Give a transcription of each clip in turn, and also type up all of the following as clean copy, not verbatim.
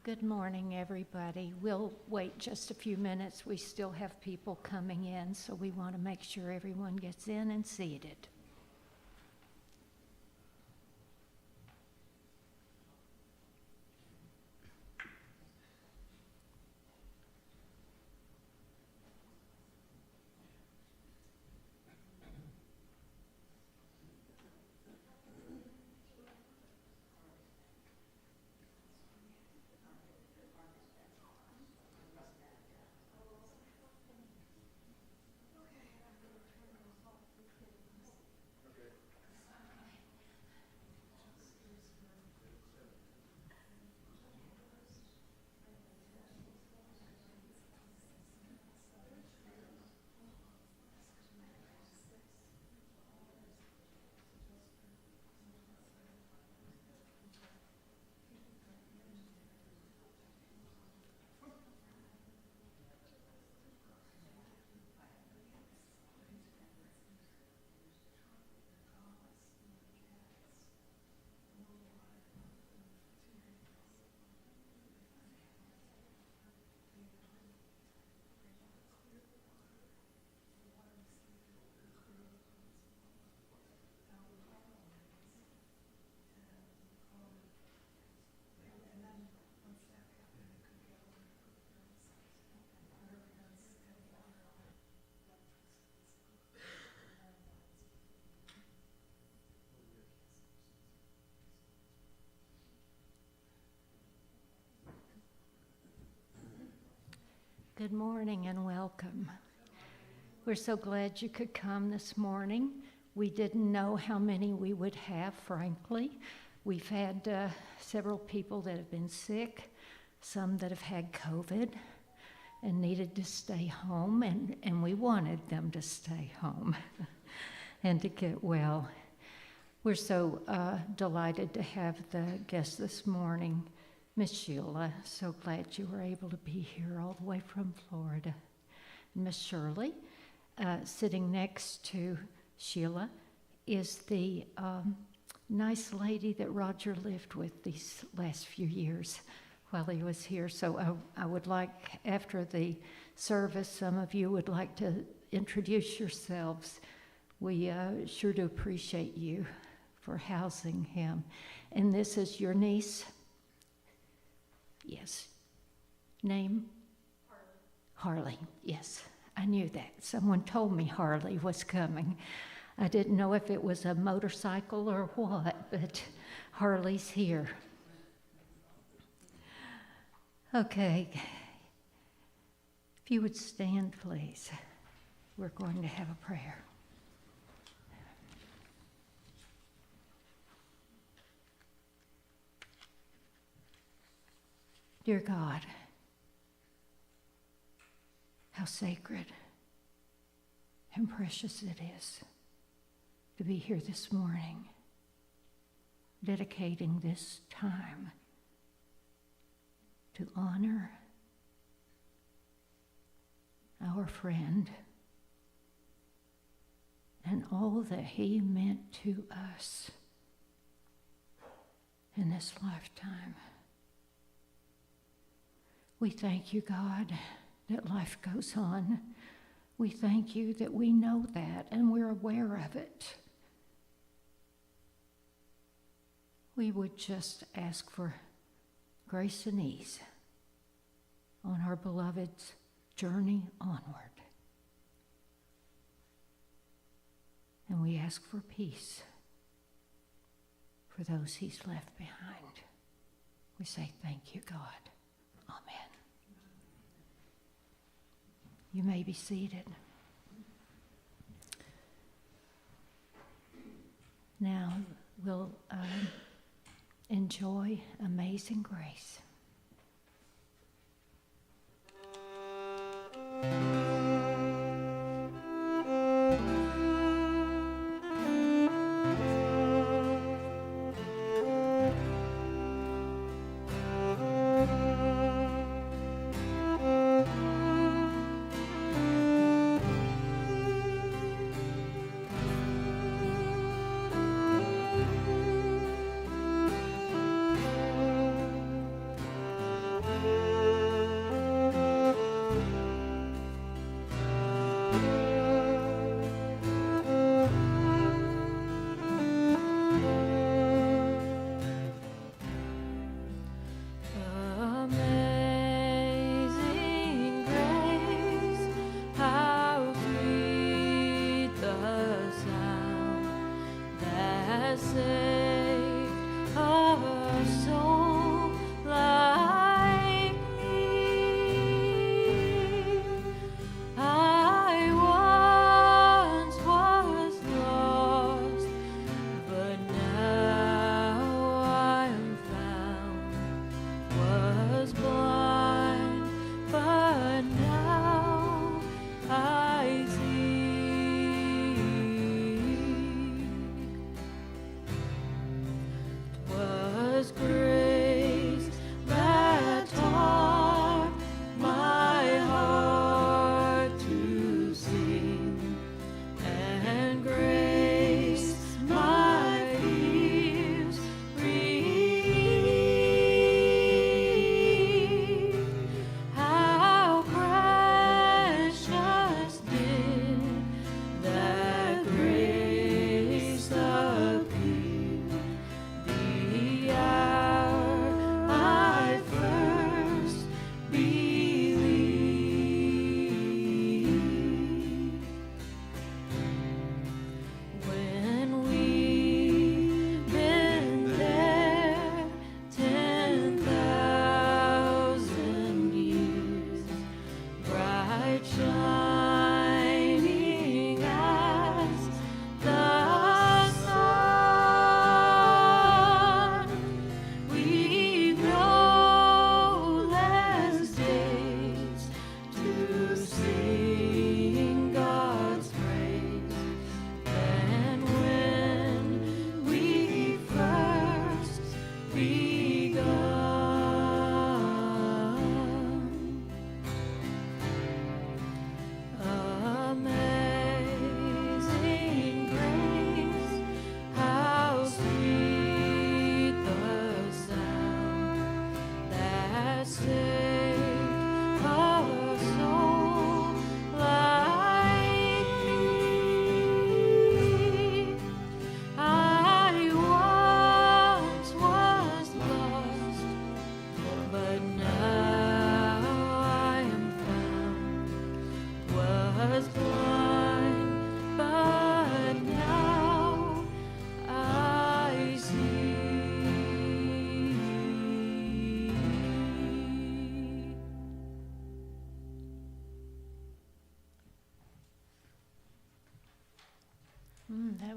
Good morning, everybody. We'll wait just a few minutes. We still have people coming in, so we want to make sure everyone gets in and seated. Good morning and welcome. We're so glad you could come this morning. We didn't know how many we would have, frankly. We've had several people that have been sick, some that have had COVID and needed to stay home, and we wanted them to stay home and to get well. We're so delighted to have the guest this morning, Miss Sheila. So glad you were able to be here all the way from Florida. Miss Shirley, sitting next to Sheila, is the nice lady that Roger lived with these last few years while he was here. So I would like, after the service, some of you would like to introduce yourselves. We sure do appreciate you for housing him. And this is your niece? Yes. Name? Harley, yes. I knew that. Someone told me Harley was coming. I didn't know if it was a motorcycle or what, but Harley's here. Okay. If you would stand, please. We're going to have a prayer. Dear God, how sacred and precious it is to be here this morning, dedicating this time to honor our friend and all that he meant to us in this lifetime. We thank you, God, that life goes on. We thank you that we know that and we're aware of it. We would just ask for grace and ease on our beloved's journey onward. And we ask for peace for those he's left behind. We say thank you, God. Amen. You may be seated. Now we'll enjoy Amazing Grace.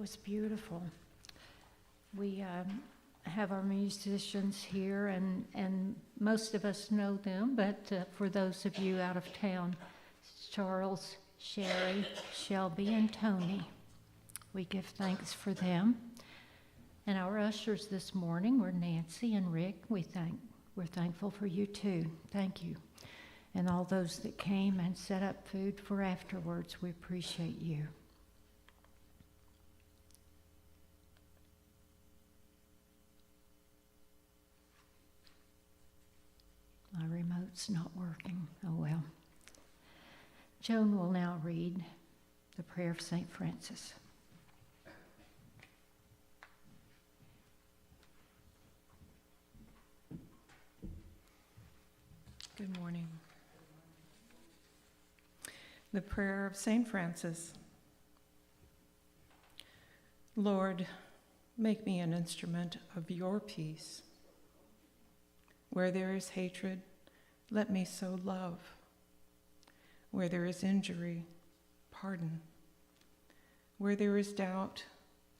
was beautiful. We have our musicians here, and most of us know them, but for those of you out of town, Charles, Sherry, Shelby, and Tony. We give thanks for them. And our ushers this morning were Nancy and Rick. We're thankful for you too. Thank you. And all those that came and set up food for afterwards, we appreciate you. My remote's not working. Oh well. Joan will now read the prayer of St. Francis. Good morning. The prayer of St. Francis. Lord, make me an instrument of your peace. Where there is hatred, let me sow love. Where there is injury, pardon. Where there is doubt,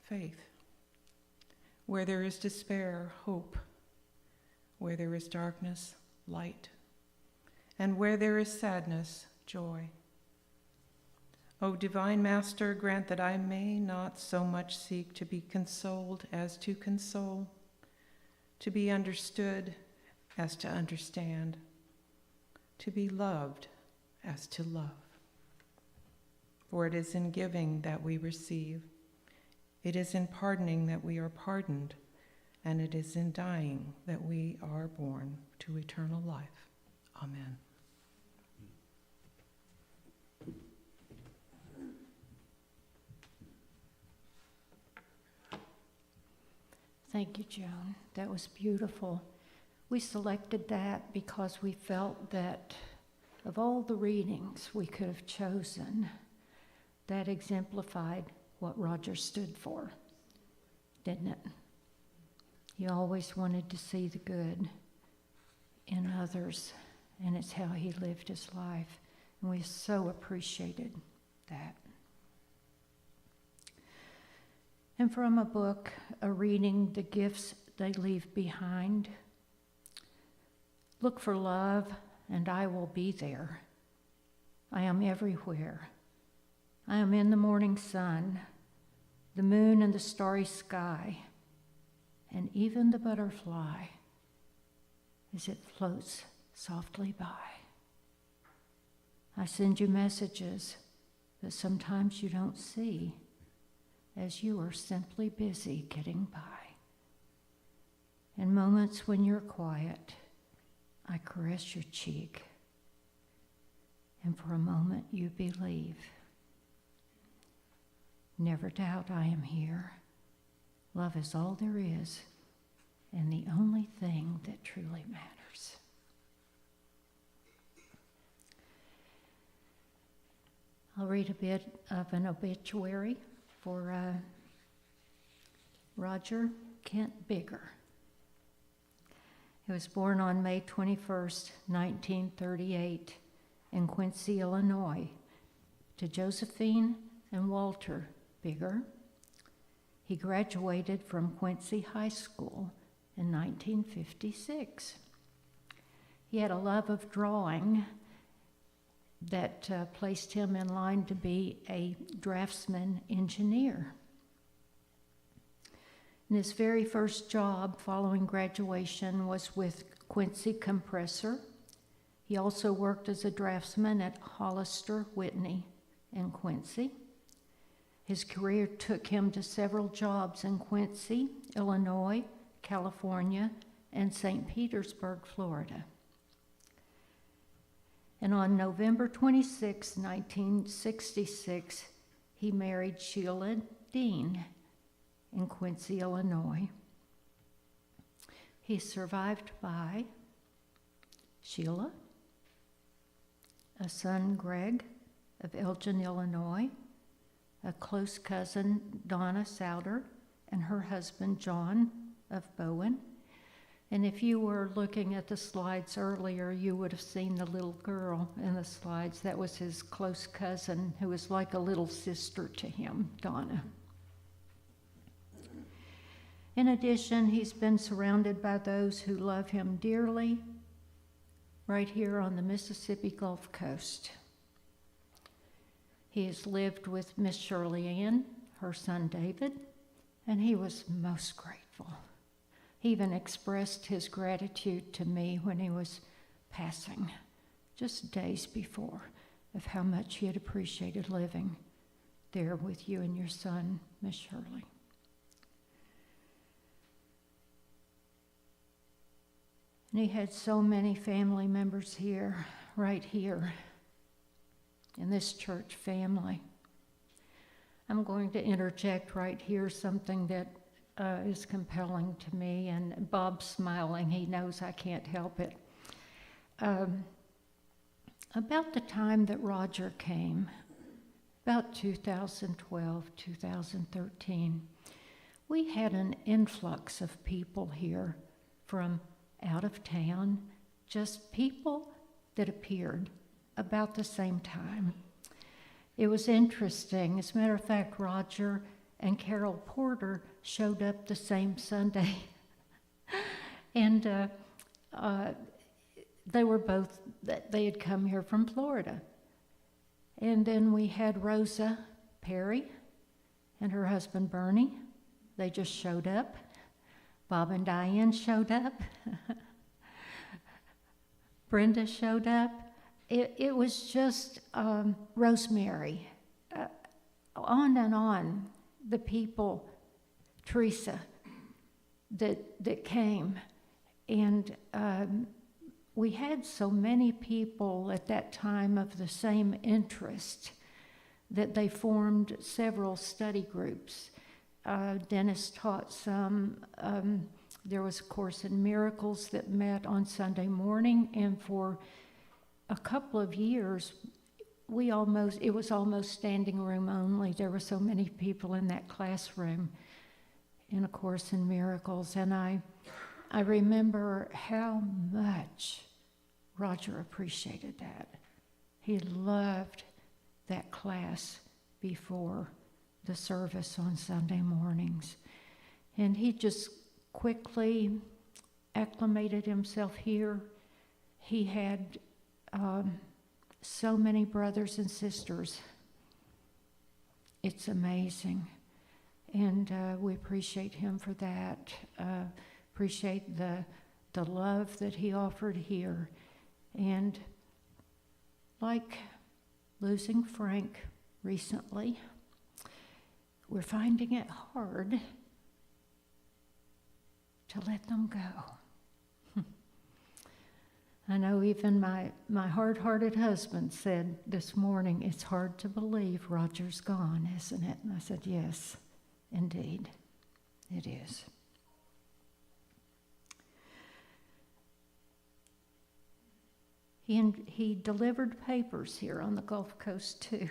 faith. Where there is despair, hope. Where there is darkness, light. And where there is sadness, joy. O divine Master, grant that I may not so much seek to be consoled as to console, to be understood as to understand, to be loved as to love. For it is in giving that we receive, it is in pardoning that we are pardoned, and it is in dying that we are born to eternal life. Amen. Thank you, Joan. That was beautiful. We selected that because we felt that of all the readings we could have chosen, that exemplified what Roger stood for, didn't it? He always wanted to see the good in others, and it's how he lived his life. And we so appreciated that. And from a book, a reading, The Gifts They Leave Behind. Look for love, and I will be there. I am everywhere. I am in the morning sun, the moon and the starry sky, and even the butterfly as it floats softly by. I send you messages that sometimes you don't see, as you are simply busy getting by. In moments when you're quiet, I caress your cheek, and for a moment you believe. Never doubt I am here. Love is all there is, and the only thing that truly matters. I'll read a bit of an obituary for Roger Kent Bigger. He was born on May 21st, 1938 in Quincy, Illinois, to Josephine and Walter Bigger. He graduated from Quincy High School in 1956. He had a love of drawing that placed him in line to be a draftsman engineer. And his very first job following graduation was with Quincy Compressor. He also worked as a draftsman at Hollister Whitney in Quincy. His career took him to several jobs in Quincy, Illinois, California, and St. Petersburg, Florida. And on November 26, 1966, he married Sheila Dean in Quincy, Illinois. He's survived by Sheila, a son, Greg, of Elgin, Illinois, a close cousin, Donna Souter, and her husband, John, of Bowen. And if you were looking at the slides earlier, you would have seen the little girl in the slides. That was his close cousin, who was like a little sister to him, Donna. In addition, he's been surrounded by those who love him dearly right here on the Mississippi Gulf Coast. He has lived with Miss Shirley Ann, her son David, and he was most grateful. He even expressed his gratitude to me when he was passing, just days before, of how much he had appreciated living there with you and your son, Miss Shirley. And he had so many family members here, right here, in this church family. I'm going to interject right here something that is compelling to me, and Bob's smiling. He knows I can't help it. About the time that Roger came, about 2012, 2013, we had an influx of people here from out of town, just people that appeared about the same time. It was interesting. As a matter of fact, Roger and Carol Porter showed up the same Sunday. And they were both, they had come here from Florida. And then we had Rosa Perry and her husband Bernie. They just showed up. Bob and Diane showed up. Brenda showed up. It was just Rosemary. On and on, the people, Teresa, that came. And we had so many people at that time of the same interest that they formed several study groups. Dennis taught some. There was a course in miracles that met on Sunday morning, and for a couple of years, it was almost standing room only. There were so many people in that classroom in A Course in Miracles, and I remember how much Roger appreciated that. He loved that class before the service on Sunday mornings. And he just quickly acclimated himself here. He had so many brothers and sisters. It's amazing. And we appreciate him for that. Appreciate the love that he offered here. And like losing Frank recently, we're finding it hard to let them go. I know even my hard-hearted husband said this morning, it's hard to believe Roger's gone, isn't it? And I said, yes, indeed, it is. He delivered papers here on the Gulf Coast too.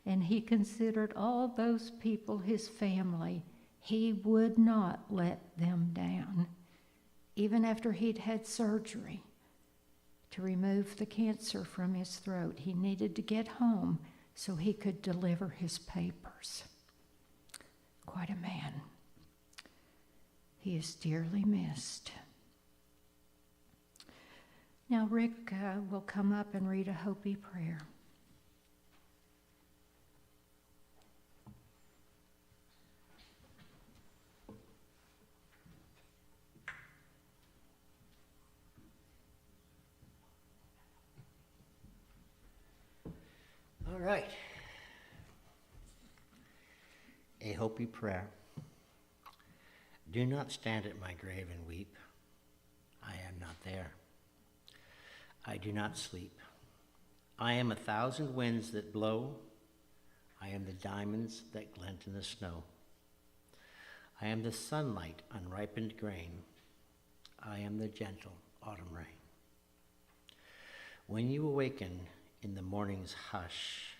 And he considered all those people his family. He would not let them down, even after he'd had surgery to remove the cancer from his throat. He needed to get home so he could deliver his papers. Quite a man. He is dearly missed. Now Rick will come up and read a Hopi prayer. All right. A Hopi prayer. Do not stand at my grave and weep. I am not there. I do not sleep. I am 1,000 winds that blow. I am the diamonds that glint in the snow. I am the sunlight on ripened grain. I am the gentle autumn rain. When you awaken in the morning's hush,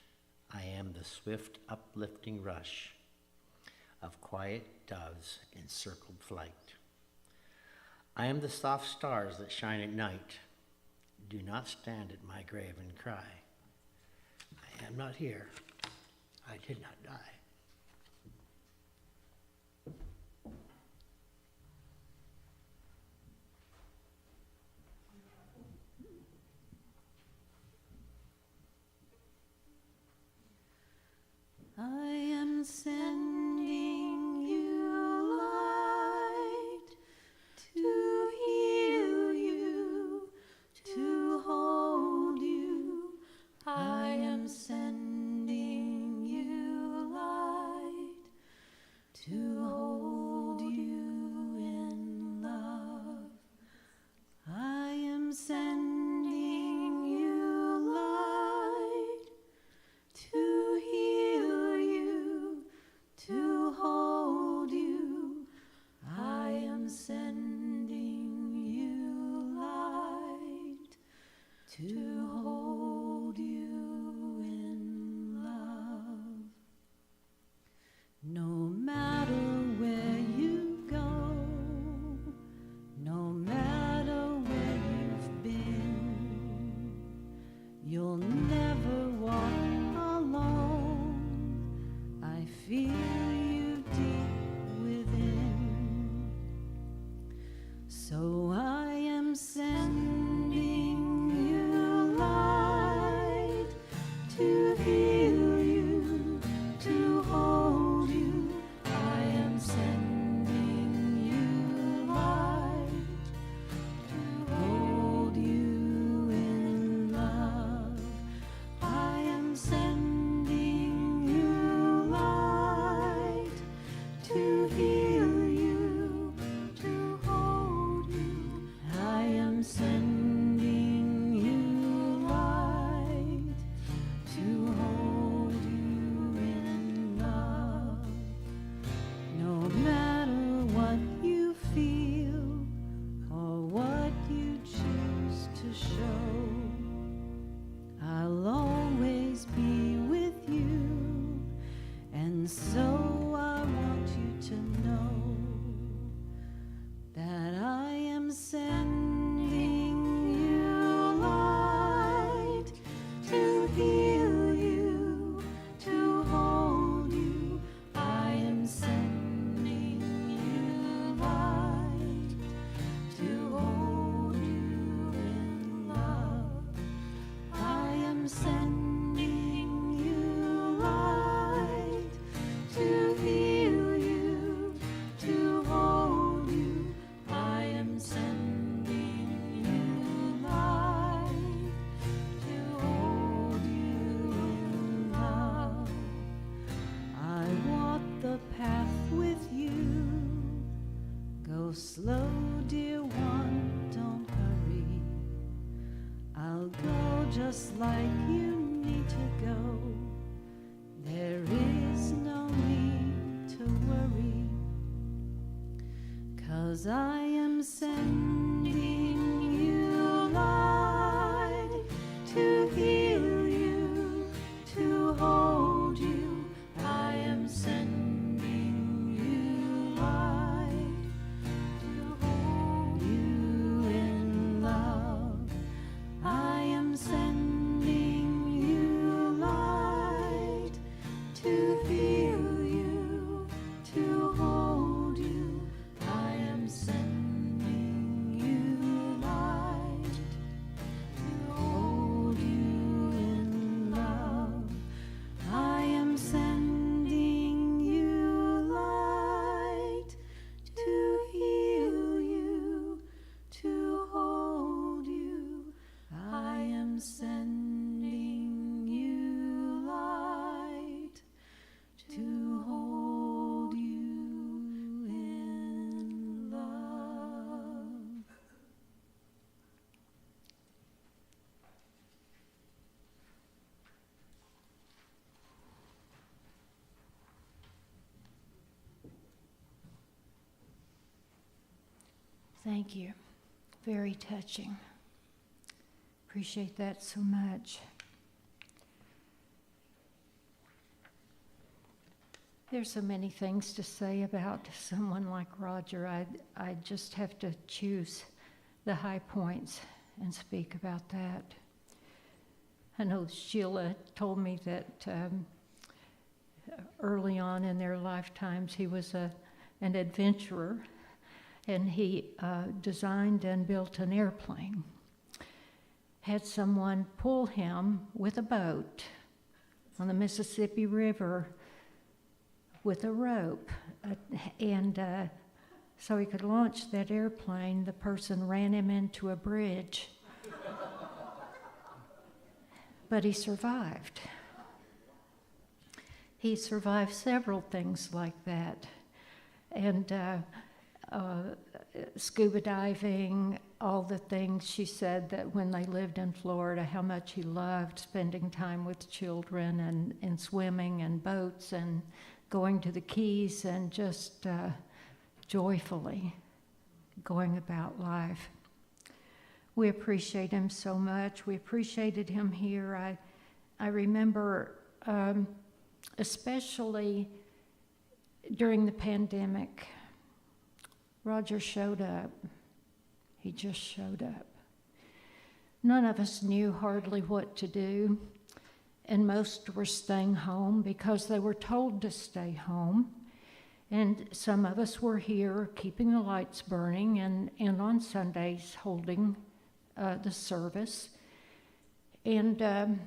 I am the swift uplifting rush of quiet doves in circled flight. I am the soft stars that shine at night. Do not stand at my grave and cry. I am not here. I did not die. to hold you in love. No matter where you go, no matter where you've been, you'll never walk alone. I feel you deep within. So I am sending you light to heal you, to hold you. I am sending you light to hold you in love. I am sending you light to heal you, to hold you. I am sending you light to hold you in love. No matter what you feel or what you choose to show, I'll always be with you, and so I want you to know that I am sending you light to heal you, to hold you. I am sending you light to hold you in love. I am sending you light to heal you, to hold you. I am sending you light to hold you in love. I walk the path with you. Go slow, dear one, don't hurry. I'll go just like you need to go. There is no need to worry, 'cause I am sending you light to heal you, to hold you. I am sending you light to hold you in love. I am sending you light to heal you, to hold you. I am sending you light to hold you in love. I am sending you light to heal you, to hold you. I am sending you light to hold you in love. Thank you. Very touching. Appreciate that so much. There's so many things to say about someone like Roger. I just have to choose the high points and speak about that. I know Sheila told me that early on in their lifetimes he was an adventurer, and he designed and built an airplane. Had someone pull him with a boat on the Mississippi River with a rope, and so he could launch that airplane. The person ran him into a bridge, but he survived. He survived several things like that, and scuba diving, all the things. She said that when they lived in Florida, how much he loved spending time with children and swimming and boats and going to the Keys and just joyfully going about life. We appreciate him so much. We appreciated him here. I remember, especially during the pandemic, Roger showed up. He just showed up. None of us knew hardly what to do, and most were staying home because they were told to stay home. And some of us were here keeping the lights burning and on Sundays holding the service. And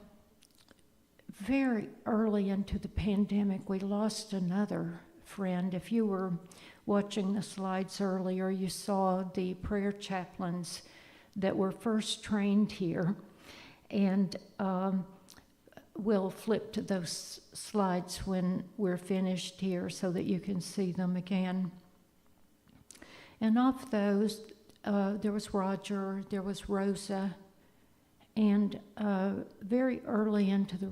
very early into the pandemic, we lost another friend. If you were watching the slides earlier, you saw the prayer chaplains that were first trained here. And we'll flip to those slides when we're finished here so that you can see them again. And of those, there was Roger, there was Rosa, and very early into the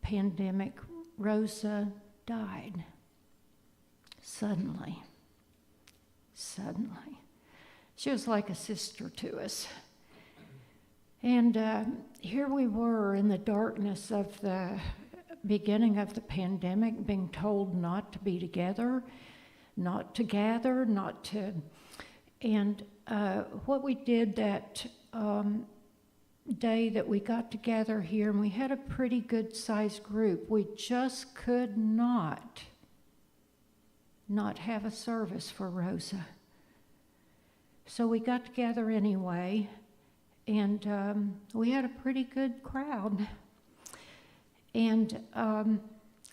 pandemic, Rosa died. Suddenly. She was like a sister to us. And here we were in the darkness of the beginning of the pandemic, being told not to be together, not to gather, not to... And what we did that day that we got together here, and we had a pretty good-sized group, we just could not have a service for Rosa. So we got together anyway, and we had a pretty good crowd. And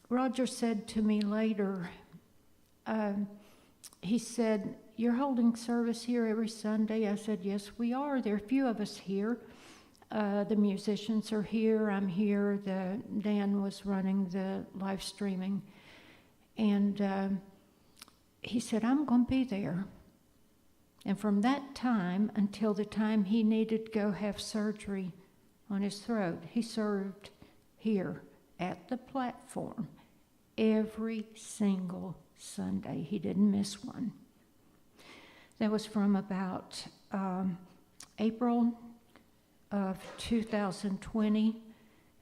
Roger said to me later, he said, "You're holding service here every Sunday?" I said, "Yes, we are. There are a few of us here. The musicians are here. I'm here. Dan was running the live streaming." And he said, "I'm going to be there." And from that time until the time he needed to go have surgery on his throat, he served here at the platform every single Sunday. He didn't miss one. That was from about April of 2020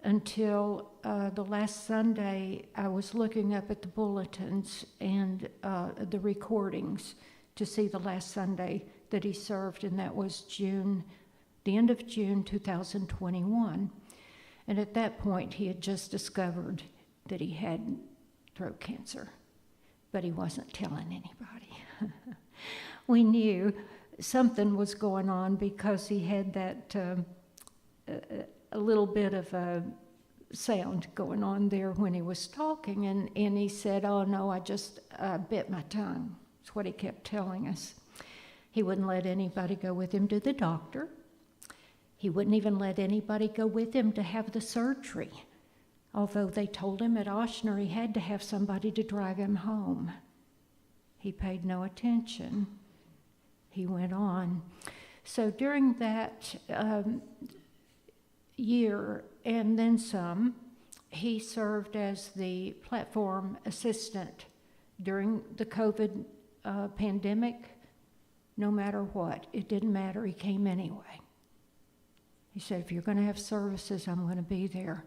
until the last Sunday. I was looking up at the bulletins and the recordings to see the last Sunday that he served, and that was June, the end of June 2021. And at that point, he had just discovered that he had throat cancer, but he wasn't telling anybody. We knew something was going on because he had that a little bit of a sound going on there when he was talking, and he said, "Oh no, I just bit my tongue." That's what he kept telling us. He wouldn't let anybody go with him to the doctor. He wouldn't even let anybody go with him to have the surgery, although they told him at Ochsner he had to have somebody to drive him home. He paid no attention. He went on. So during that year and then some, he served as the platform assistant during the COVID pandemic. No matter what, it didn't matter, he came anyway. He said, "If you're going to have services, I'm going to be there."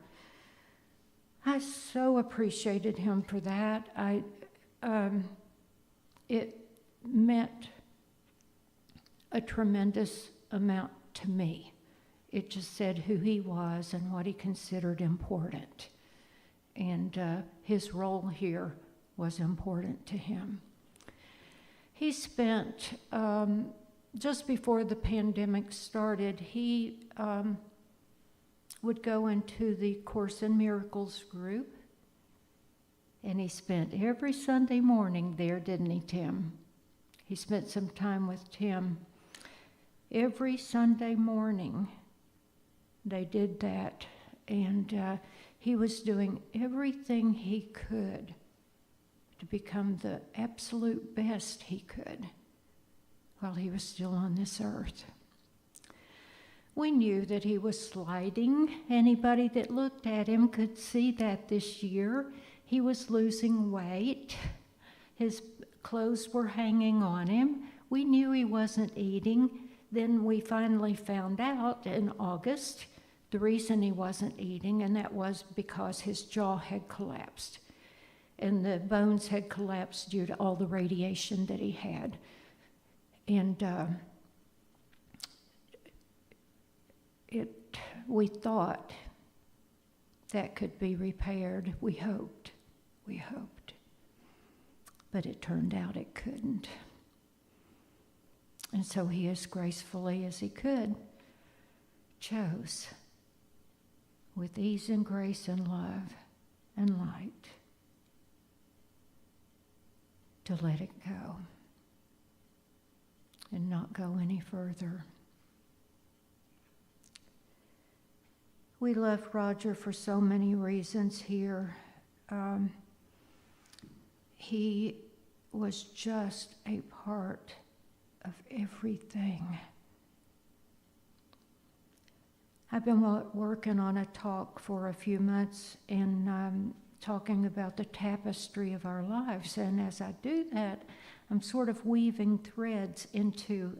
I so appreciated him for that. It meant a tremendous amount to me. It just said who he was and what he considered important. And his role here was important to him. He spent, just before the pandemic started, he would go into the Course in Miracles group, and he spent every Sunday morning there, didn't he, Tim? He spent some time with Tim. Every Sunday morning, they did that, and he was doing everything he could to become the absolute best he could while he was still on this earth. We knew that he was sliding. Anybody that looked at him could see that this year. He was losing weight. His clothes were hanging on him. We knew he wasn't eating. then we finally found out in August the reason he wasn't eating, and that was because his jaw had collapsed. And the bones had collapsed due to all the radiation that he had. And we thought that could be repaired. We hoped. But it turned out it couldn't. And so he, as gracefully as he could, chose, with ease and grace and love and light, to let it go and not go any further. We love Roger for so many reasons here. He was just a part of everything. I've been working on a talk for a few months and talking about the tapestry of our lives. And as I do that, I'm sort of weaving threads into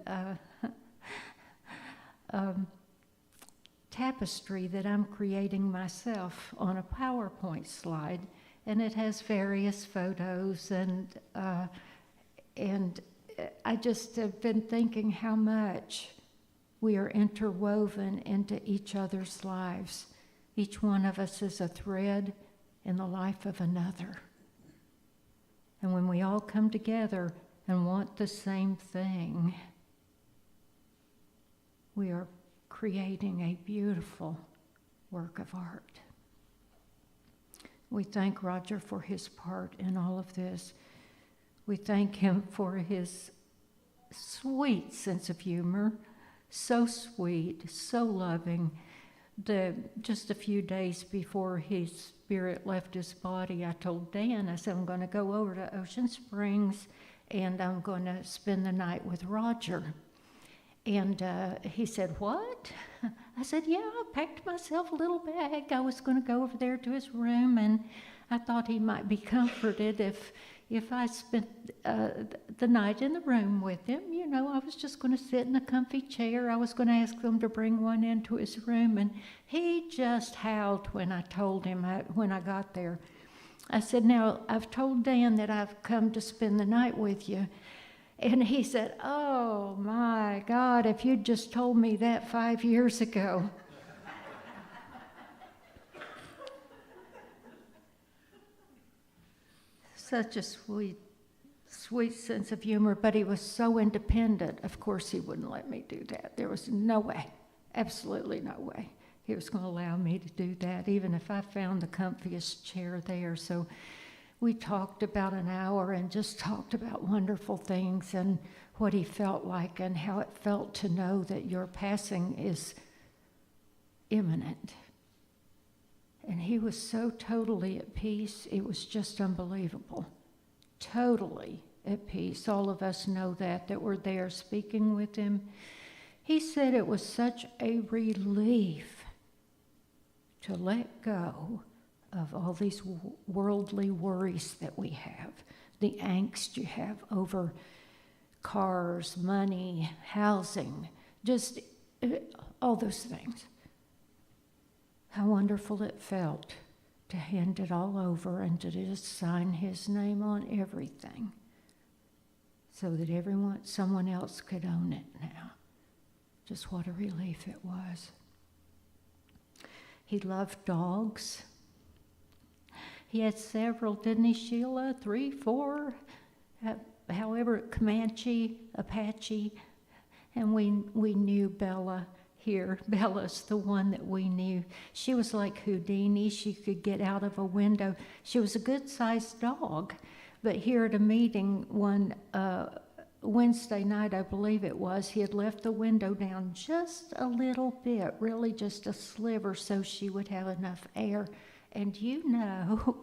tapestry that I'm creating myself on a PowerPoint slide. And it has various photos, and I just have been thinking how much we are interwoven into each other's lives. Each one of us is a thread in the life of another. And when we all come together and want the same thing, we are creating a beautiful work of art. We thank Roger for his part in all of this. We thank him for his sweet sense of humor, so sweet, so loving. Just a few days before his spirit left his body, I told Dan, I said, I'm going to go over to Ocean Springs and I'm going to spend the night with Roger. And he said, what? I said, yeah, I packed myself a little bag. I was going to go over there to his room, and I thought he might be comforted if I spent the night in the room with him. You know, I was just going to sit in a comfy chair. I was going to ask them to bring one into his room, and he just howled when I told him when I got there. I said, now, I've told Dan that I've come to spend the night with you. And he said, oh, my God, if you'd just told me that 5 years ago. Such a sweet sense of humor, but he was so independent. Of course, he wouldn't let me do that. There was no way, absolutely no way he was going to allow me to do that, even if I found the comfiest chair there. So we talked about an hour and just talked about wonderful things and what he felt like and how it felt to know that your passing is imminent. And he was so totally at peace, it was just unbelievable. Totally at peace. All of us know that were there speaking with him. He said it was such a relief to let go of all these worldly worries that we have, the angst you have over cars, money, housing, just all those things. How wonderful it felt to hand it all over and to just sign his name on everything so that someone else could own it now. Just what a relief it was. He loved dogs. He had several, didn't he, Sheila? 3, 4, however, Comanche, Apache, and we knew Bella here. Bella's the one that we knew. She was like Houdini. She could get out of a window. She was a good-sized dog, but here at a meeting one Wednesday night, I believe it was, he had left the window down just a little bit, really just a sliver, so she would have enough air. And you know,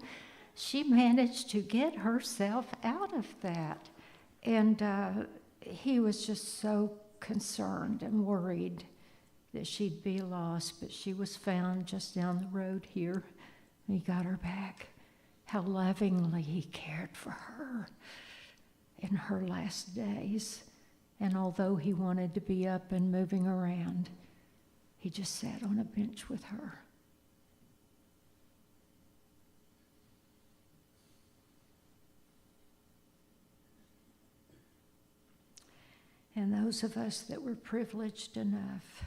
she managed to get herself out of that. And he was just so concerned and worried that she'd be lost, but she was found just down the road here. He got her back. How lovingly he cared for her in her last days. And although he wanted to be up and moving around, he just sat on a bench with her. And those of us that were privileged enough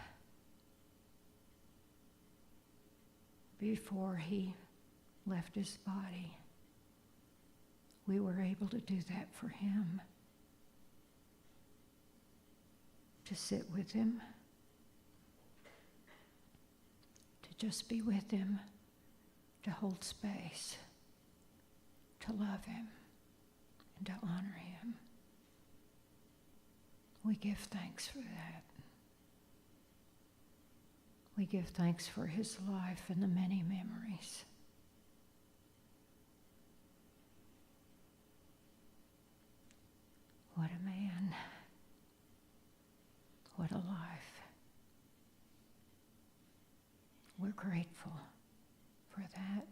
before he left his body, we were able to do that for him. To sit with him, to just be with him, to hold space, to love him, and to honor him. We give thanks for that. We give thanks for his life and the many memories. What a man. What a life. We're grateful for that.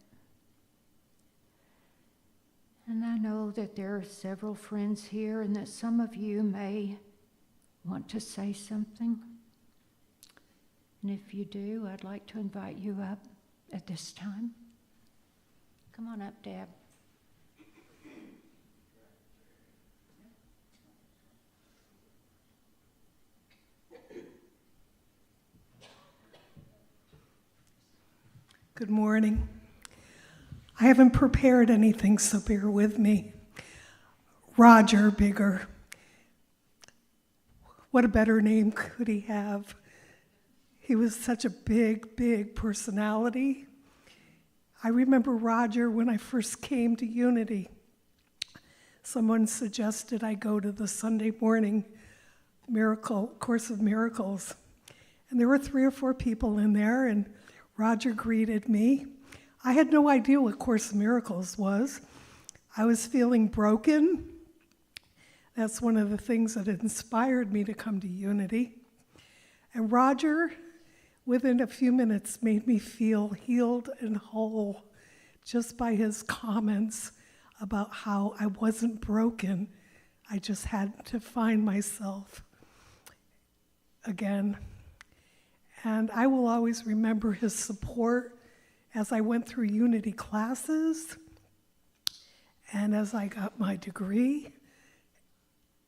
And I know that there are several friends here and that some of you may want to say something. And if you do, I'd like to invite you up at this time. Come on up, Deb. Good morning. I haven't prepared anything, so bear with me. Roger Bigger. What a better name could he have? He was such a big personality. I remember Roger when I first came to Unity. Someone suggested I go to the Sunday morning Course of Miracles. And there were 3 or 4 people in there, and Roger greeted me. I had no idea what Course of Miracles was. I was feeling broken. That's one of the things that inspired me to come to Unity. And Roger, within a few minutes, made me feel healed and whole just by his comments about how I wasn't broken. I just had to find myself again. And I will always remember his support as I went through Unity classes and as I got my degree.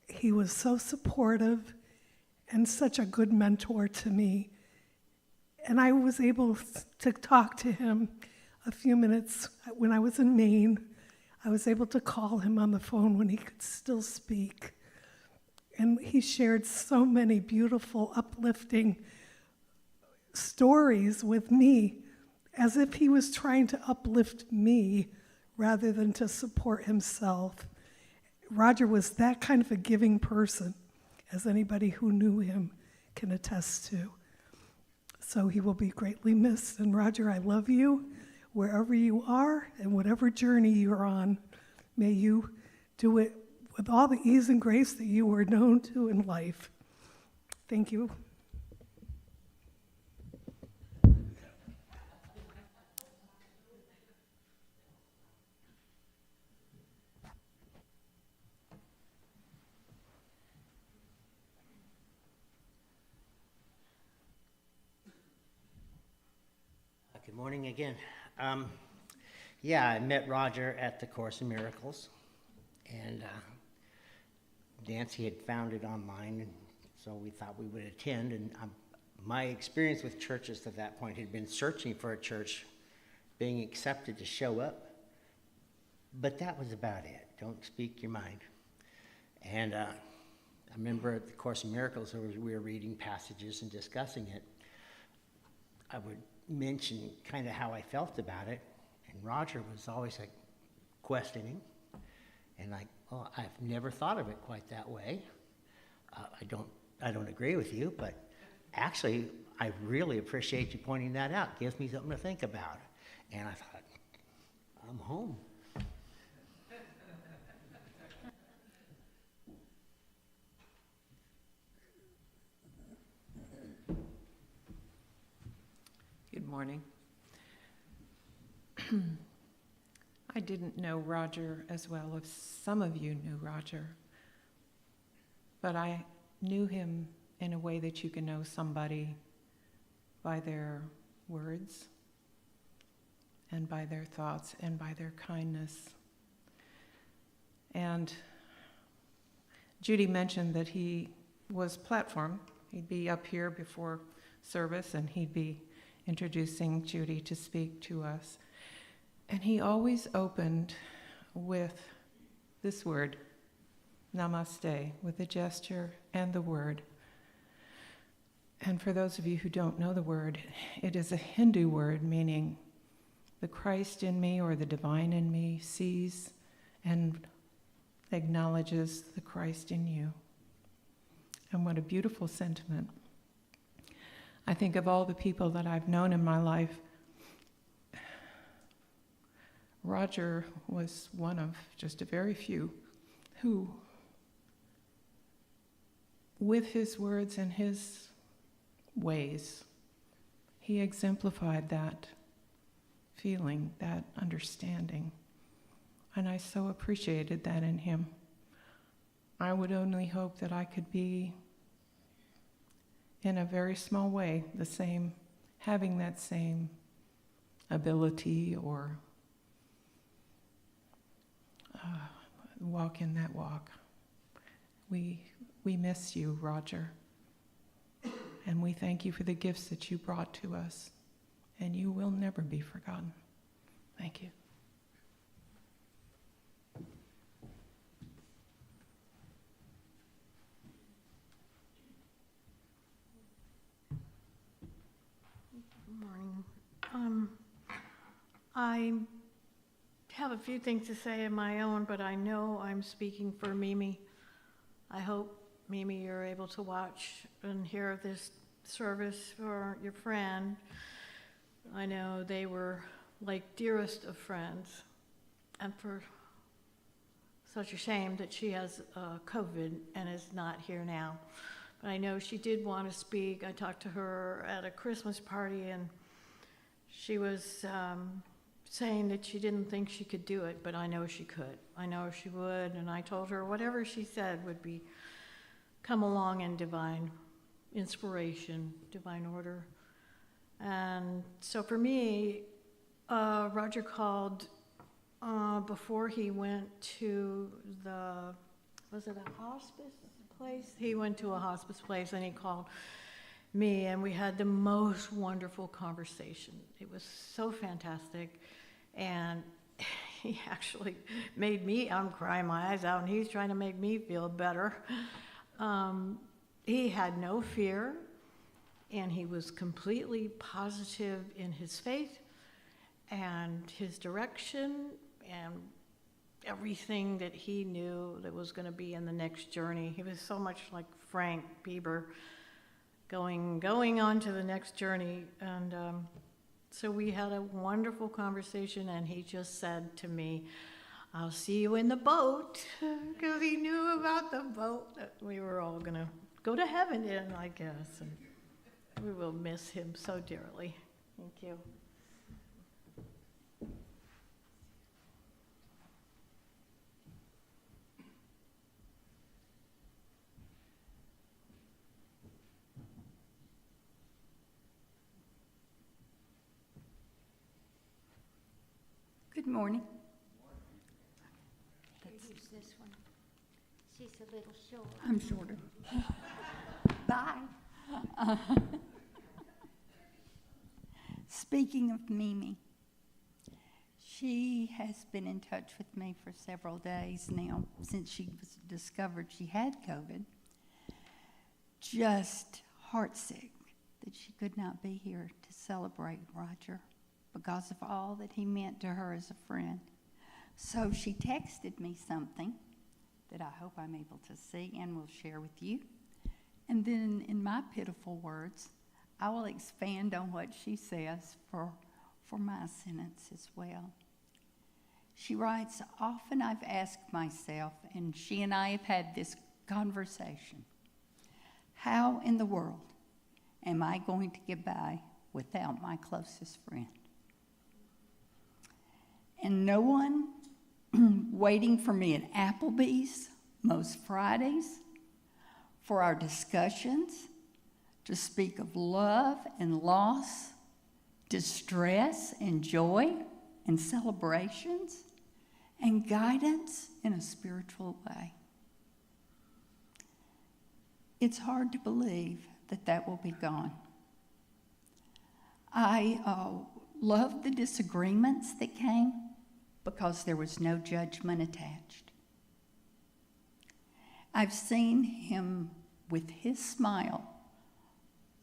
He was so supportive and such a good mentor to me. And I was able to talk to him a few minutes when I was in Maine. I was able to call him on the phone when he could still speak. And he shared so many beautiful, uplifting stories with me, as if he was trying to uplift me rather than to support himself. Roger was that kind of a giving person, as anybody who knew him can attest to. So he will be greatly missed. And Roger, I love you wherever you are and whatever journey you're on. May you do it with all the ease and grace that you were known to in life. Thank you. Good morning again. I met Roger at the Course in Miracles, and Nancy had found it online, and so we thought we would attend. And my experience with churches at that point had been searching for a church, being accepted to show up, but that was about it. Don't speak your mind. And I remember at the Course in Miracles, we were reading passages and discussing it. I would mention kind of how I felt about it, and Roger was always like questioning, and like, "Oh, I've never thought of it quite that way. I don't agree with you, but actually, I really appreciate you pointing that out. Gives me something to think about." And I thought, I'm home. Good morning. I didn't know Roger as well as some of you knew Roger, but I knew him in a way that you can know somebody by their words and by their thoughts and by their kindness. And Judy mentioned that he was platformed. He'd be up here before service and he'd be introducing Judy to speak to us. And he always opened with this word, namaste, with a gesture and the word. And for those of you who don't know the word, it is a Hindu word meaning the Christ in me or the divine in me sees and acknowledges the Christ in you. And what a beautiful sentiment. I think of all the people that I've known in my life, Roger was one of just a very few who, with his words and his ways, he exemplified that feeling, that understanding. And I so appreciated that in him. I would only hope that I could be, in a very small way, the same, having that same ability or walk in that walk. We miss you, Roger. And we thank you for the gifts that you brought to us. And you will never be forgotten. Thank you. Good morning. I have a few things to say of my own, but I know I'm speaking for Mimi. I hope, Mimi, you're able to watch and hear this service for your friend. I know they were like dearest of friends, and for such a shame that she has COVID and is not here now. But I know she did want to speak. I talked to her at a Christmas party, and she was saying that she didn't think she could do it, but I know she could. I know she would, and I told her whatever she said would be come along in divine inspiration, divine order. And so for me, Roger called before he went to was it a hospice place? He went to a hospice place and he called me and we had the most wonderful conversation. It was so fantastic. And he actually made me, I'm crying my eyes out, and he's trying to make me feel better. He had no fear, and he was completely positive in his faith and his direction and everything that he knew that was going to be in the next journey. He was so much like Frank Bieber, going on to the next journey. And so we had a wonderful conversation, and he just said to me, I'll see you in the boat, because he knew about the boat that we were all going to go to heaven in, I guess. And we will miss him so dearly. Thank you. Good morning. Use this one. She's a little short. I'm shorter. Bye. Speaking of Mimi, she has been in touch with me for several days now since she was discovered she had COVID. Just heartsick that she could not be here to celebrate Roger because of all that he meant to her as a friend. So she texted me something that I hope I'm able to see and will share with you. And then in my pitiful words, I will expand on what she says for my sentence as well. She writes, often I've asked myself, and she and I have had this conversation, how in the world am I going to get by without my closest friend? And no one waiting for me at Applebee's most Fridays, for our discussions, to speak of love and loss, distress and joy and celebrations, and guidance in a spiritual way. It's hard to believe that that will be gone. I loved the disagreements that came because there was no judgment attached. I've seen him, with his smile,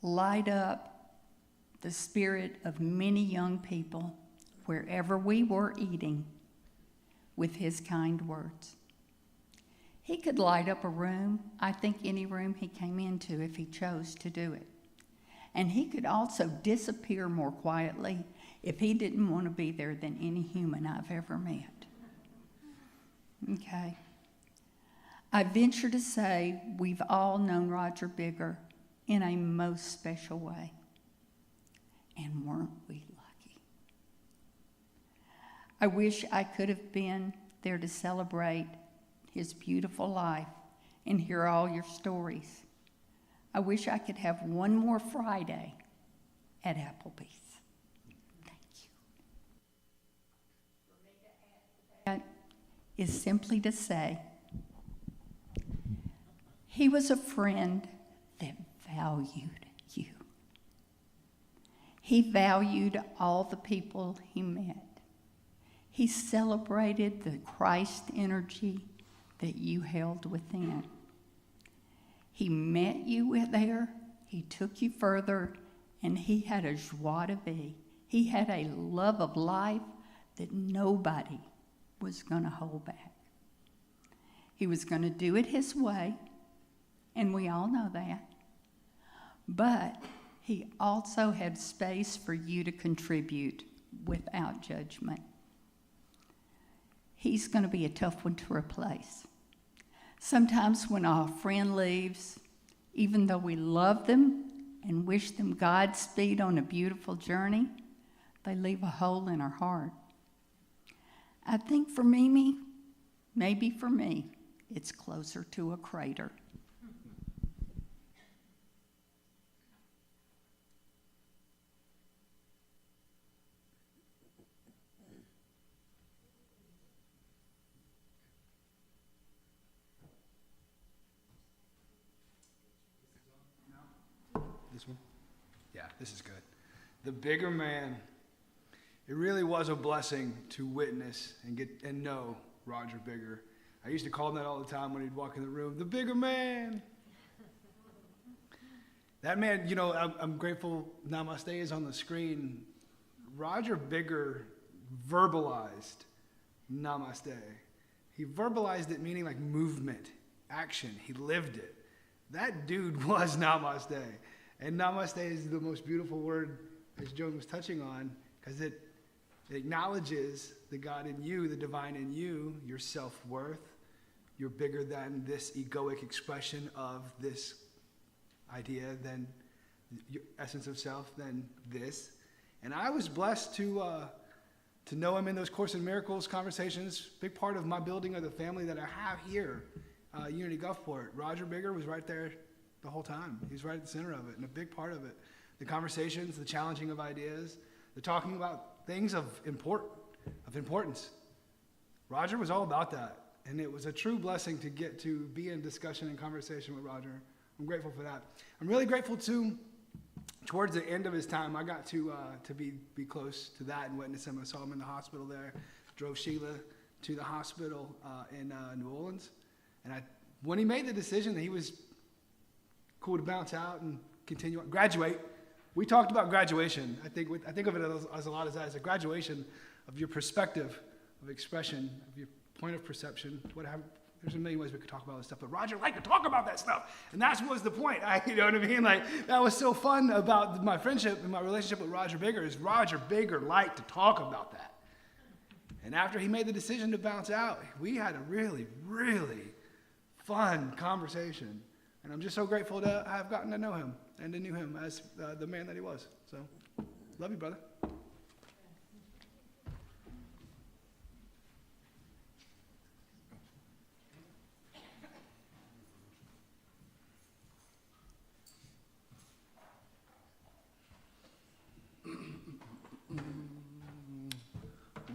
light up the spirit of many young people wherever we were eating with his kind words. He could light up a room, I think any room he came into, if he chose to do it. And he could also disappear more quietly if he didn't want to be there than any human I've ever met. Okay. I venture to say we've all known Roger Bigger in a most special way. And weren't we lucky? I wish I could have been there to celebrate his beautiful life and hear all your stories. I wish I could have one more Friday at Applebee's. Thank you. That is simply to say, he was a friend that valued you. He valued all the people he met. He celebrated the Christ energy that you held within. He met you there, he took you further, and he had a joie de vivre. He had a love of life that nobody was going to hold back. He was going to do it his way, and we all know that. But he also had space for you to contribute without judgment. He's going to be a tough one to replace. Sometimes when our friend leaves, even though we love them and wish them Godspeed on a beautiful journey, they leave a hole in our heart. I think for Mimi, maybe for me, it's closer to a crater. This one? Yeah, this is good. The bigger man. It really was a blessing to witness and know Roger Bigger. I used to call him that all the time when he'd walk in the room. The bigger man. That man, you know, I'm grateful Namaste is on the screen. Roger Bigger verbalized Namaste. He verbalized it meaning like movement, action. He lived it. That dude was Namaste. And Namaste is the most beautiful word, as Joan was touching on, because it acknowledges the God in you, the divine in you, your self-worth. You're bigger than this egoic expression of this idea, than your essence of self, than this. And I was blessed to know him in those Course in Miracles conversations. Big part of my building of the family that I have here, Unity Gulfport. Roger Bigger was right there the whole time. He's right at the center of it, and a big part of it. The conversations, the challenging of ideas, the talking about things of importance. Roger was all about that, and it was a true blessing to get to be in discussion and conversation with Roger. I'm grateful for that. I'm really grateful too. Towards the end of his time, I got to be close to that and witness him. I saw him in the hospital there. Drove Sheila to the hospital in New Orleans, and when he made the decision that he was cool to bounce out and continue on, graduate. We talked about graduation. I think of it as a lot as that, as a graduation of your perspective, of expression, of your point of perception. There's a million ways we could talk about this stuff, but Roger liked to talk about that stuff, and that was the point. You know what I mean? Like, that was so fun about my friendship and my relationship with Roger Bigger, is Roger Bigger liked to talk about that. And after he made the decision to bounce out, we had a really, really fun conversation. And I'm just so grateful to have gotten to know him and to knew him as the man that he was. So, love you, brother.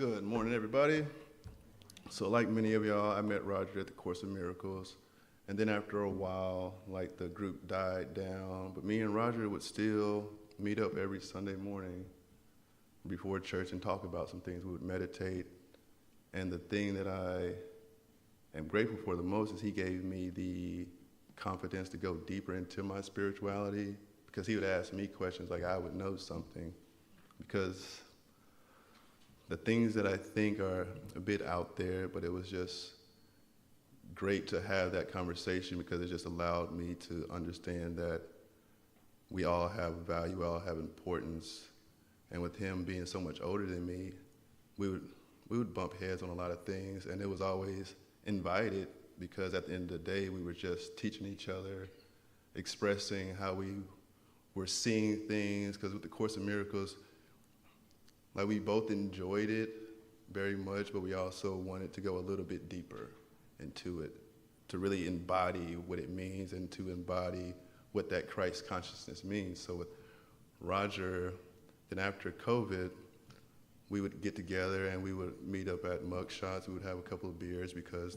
Good morning, everybody. So like many of y'all, I met Roger at the Course of Miracles. And then after a while, like the group died down, but me and Roger would still meet up every Sunday morning before church and talk about some things. We would meditate. And the thing that I am grateful for the most is he gave me the confidence to go deeper into my spirituality, because he would ask me questions like I would know something. Because the things that I think are a bit out there, but it was just great to have that conversation because it just allowed me to understand that we all have value, we all have importance. And with him being so much older than me, we would bump heads on a lot of things, and it was always invited because at the end of the day, we were just teaching each other, expressing how we were seeing things, because with the Course of Miracles, like we both enjoyed it very much, but we also wanted to go a little bit deeper into it, to really embody what it means and to embody what that Christ consciousness means. So with Roger, then after COVID, we would get together and we would meet up at mug shots. We would have a couple of beers because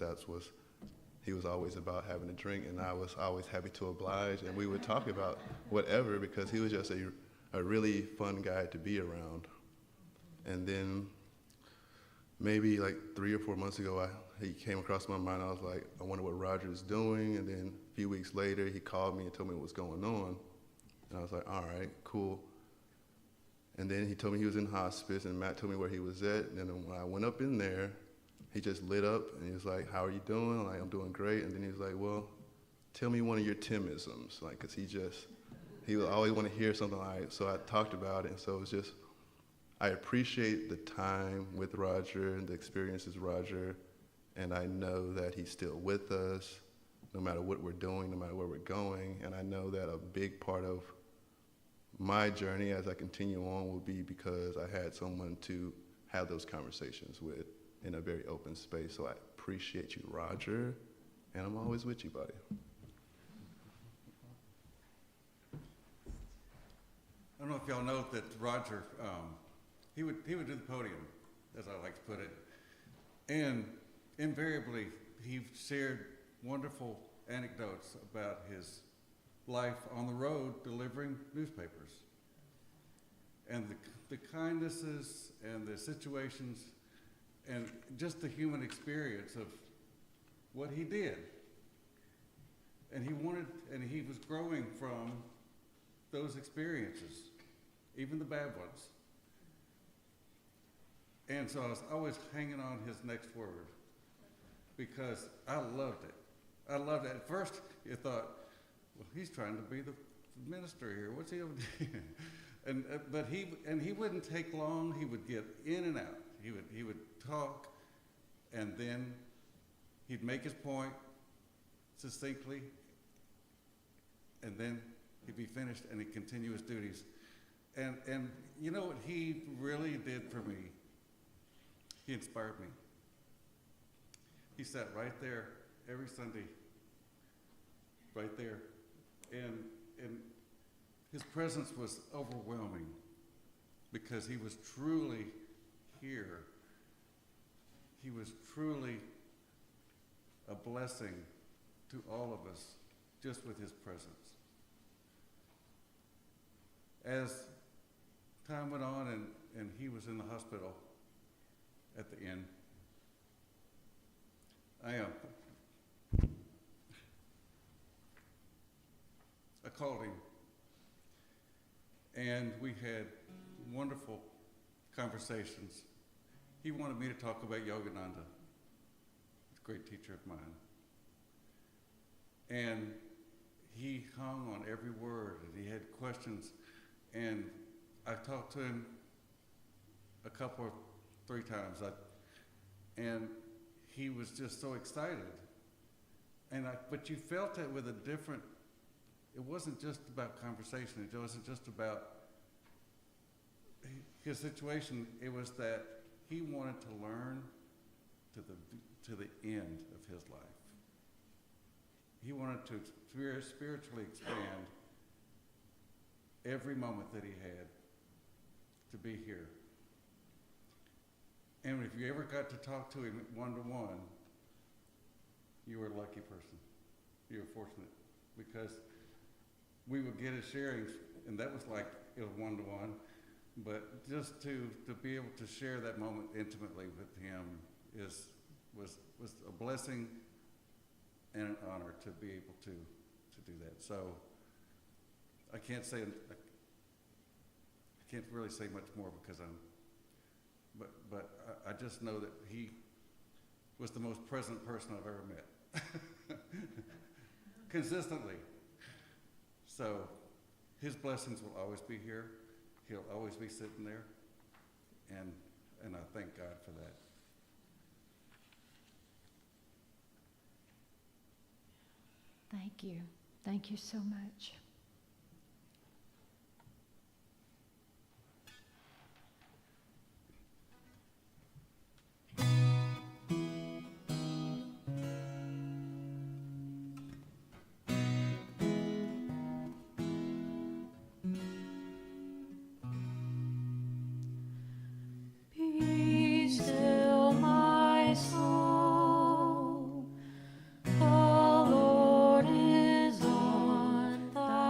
he was always about having a drink, and I was always happy to oblige. And we would talk about whatever because he was just a really fun guy to be around. And then maybe like 3 or 4 months ago, he came across my mind. I was like, I wonder what Roger's doing. And then a few weeks later, he called me and told me what was going on. And I was like, all right, cool. And then he told me he was in hospice, and Matt told me where he was at. And then when I went up in there, he just lit up, and he was like, how are you doing? I'm like, I'm doing great. And then he was like, well, tell me one of your Timisms, like, because he would always want to hear something like, so I talked about it. And so it was just, I appreciate the time with Roger and the experiences with Roger, and I know that he's still with us, no matter what we're doing, no matter where we're going. And I know that a big part of my journey as I continue on will be because I had someone to have those conversations with in a very open space. So I appreciate you, Roger, and I'm always with you, buddy. I don't know if y'all know that Roger, he would do the podium, as I like to put it, and invariably he shared wonderful anecdotes about his life on the road delivering newspapers, and the kindnesses and the situations and just the human experience of what he did. And he was growing from those experiences, even the bad ones. And so I was always hanging on his next word because I loved it. I loved it. At first you thought, well, he's trying to be the minister here. What's he over doing? But he wouldn't take long. He would get in and out. He would talk, and then he'd make his point succinctly, and then he'd be finished, and he'd continue his duties. And you know what he really did for me? He inspired me. He sat right there every Sunday, right there. And his presence was overwhelming because he was truly here. He was truly a blessing to all of us just with his presence. As time went on and he was in the hospital at the end, I called him, and we had wonderful conversations. He wanted me to talk about Yogananda, a great teacher of mine. And he hung on every word, and he had questions. And I talked to him a couple or 3 times, and he was just so excited. But you felt it with a different. It wasn't just about conversation. It wasn't just about his situation. It was that he wanted to learn to the end of his life. He wanted to spiritually expand every moment that he had to be here. And if you ever got to talk to him one-to-one, you were a lucky person. You were fortunate, because we would get his sharings, and that was like it was one-to-one. But just to be able to share that moment intimately with him was a blessing and an honor to be able to do that. So I can't really say much more because but I just know that he was the most present person I've ever met. Consistently. So his blessings will always be here. He'll always be sitting there. And I thank God for that. Thank you. Thank you so much. Be still, my soul. The Lord is on thy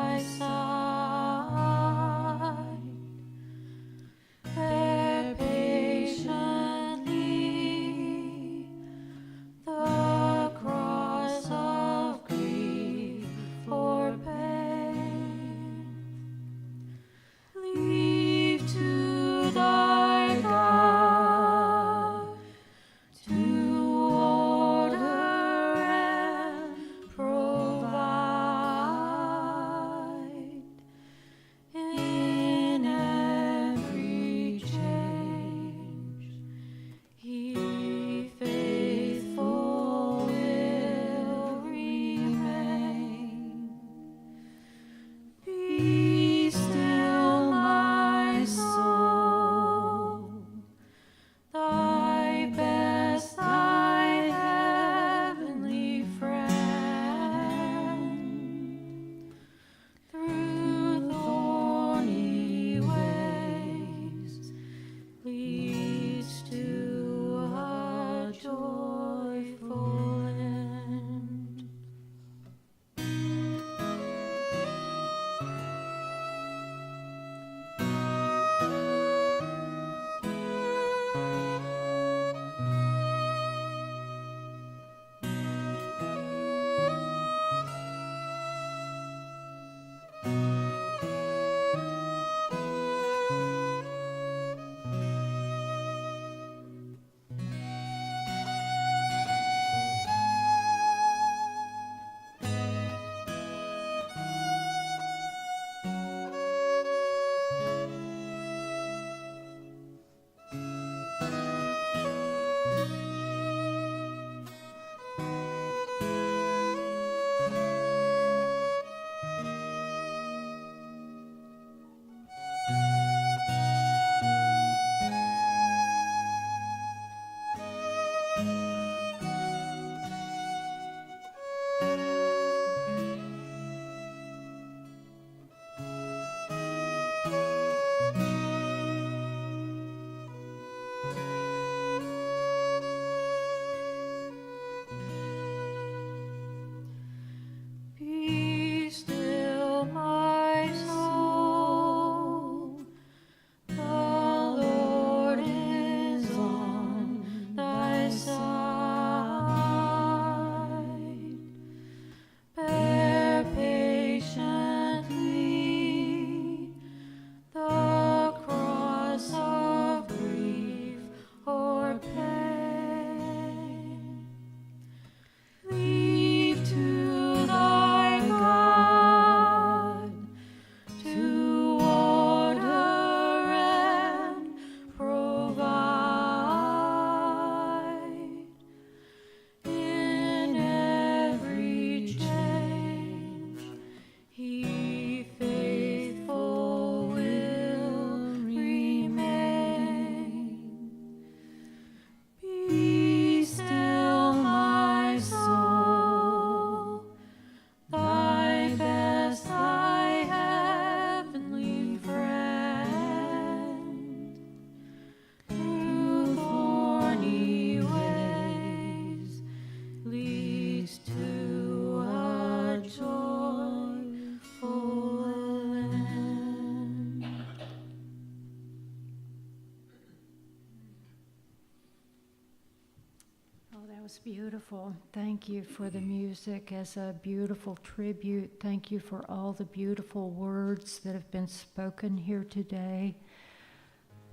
was beautiful. Thank you for the music as a beautiful tribute. Thank you for all the beautiful words that have been spoken here today.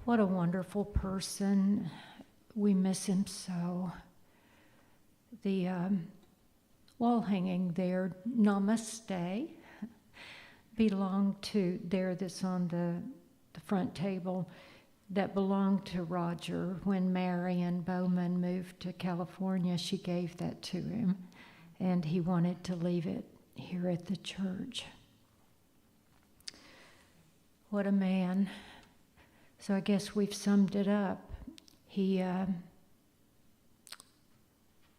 What a wonderful person. We miss him so. The wall hanging there, Namaste, belonged to, there that's on the front table, that belonged to Roger. When Marion Bowman moved to California, she gave that to him, and he wanted to leave it here at the church. What a man. So I guess we've summed it up. He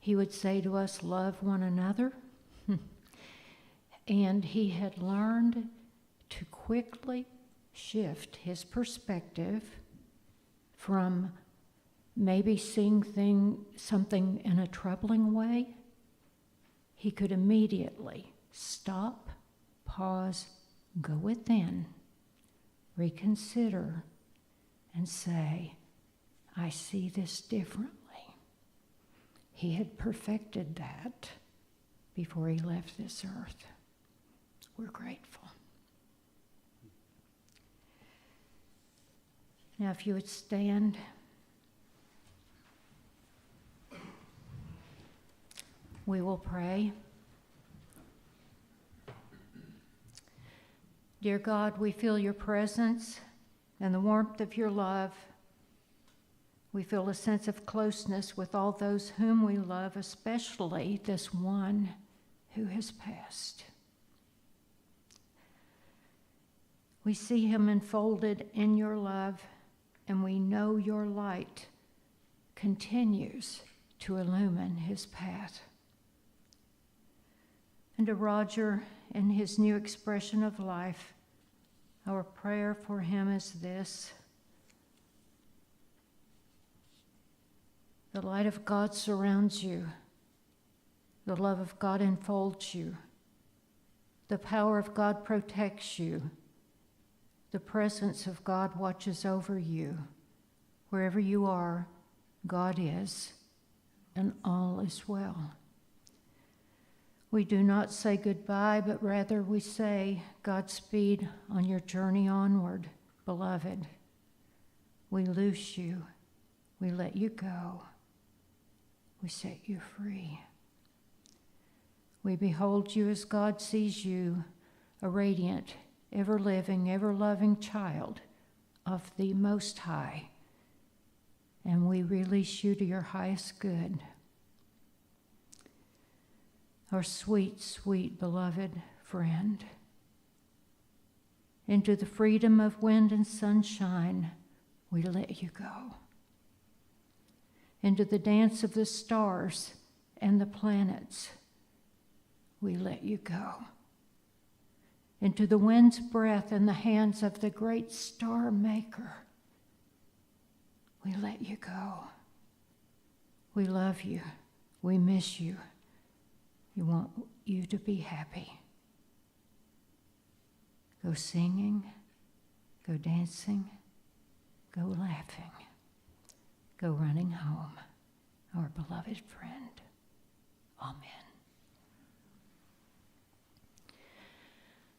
would say to us, love one another. And he had learned to quickly shift his perspective from maybe seeing something in a troubling way. He could immediately stop, pause, go within, reconsider, and say, I see this differently. He had perfected that before he left this earth. We're grateful. Now, if you would stand. We will pray. Dear God, we feel your presence and the warmth of your love. We feel a sense of closeness with all those whom we love, especially this one who has passed. We see him enfolded in your love, and we know your light continues to illumine his path. And to Roger and his new expression of life, our prayer for him is this: the light of God surrounds you, the love of God enfolds you, the power of God protects you, the presence of God watches over you. Wherever you are, God is, and all is well. We do not say goodbye, but rather we say Godspeed on your journey onward, beloved. We loose you. We let you go. We set you free. We behold you as God sees you, a radiant, ever-living, ever-loving child of the Most High, and we release you to your highest good. Our sweet, sweet, beloved friend, into the freedom of wind and sunshine, we let you go. Into the dance of the stars and the planets, we let you go. Into the wind's breath and the hands of the great star maker, we let you go. We love you. We miss you. We want you to be happy. Go singing, go dancing, go laughing, go running home, our beloved friend. Amen.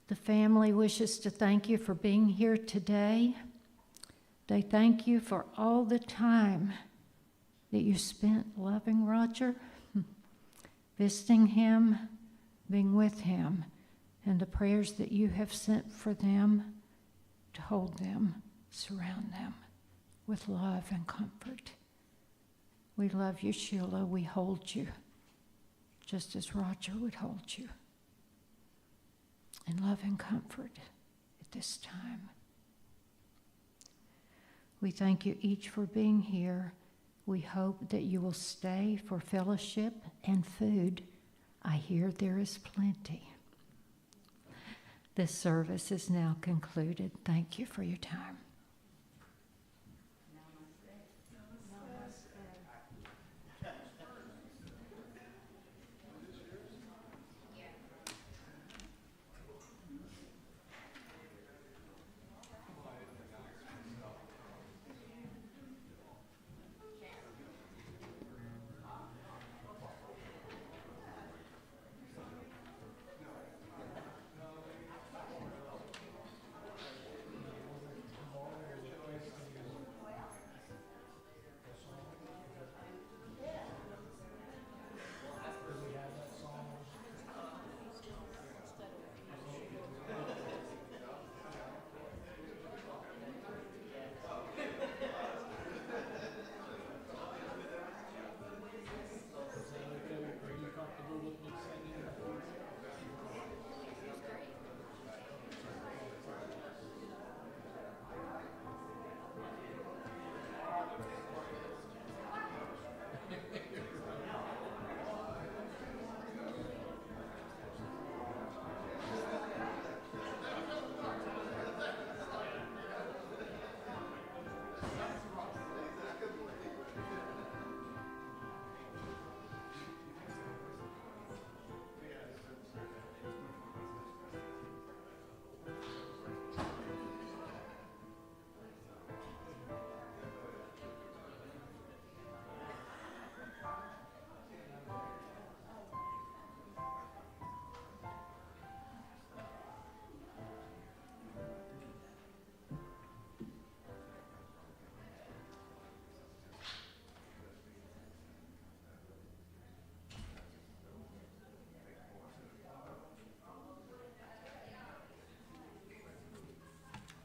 The family wishes to thank you for being here today. They thank you for all the time that you spent loving Roger, visiting him, being with him, and the prayers that you have sent for them to hold them, surround them with love and comfort. We love you, Sheila. We hold you, just as Roger would hold you, in love and comfort at this time. We thank you each for being here. We hope that you will stay for fellowship and food. I hear there is plenty. This service is now concluded. Thank you for your time.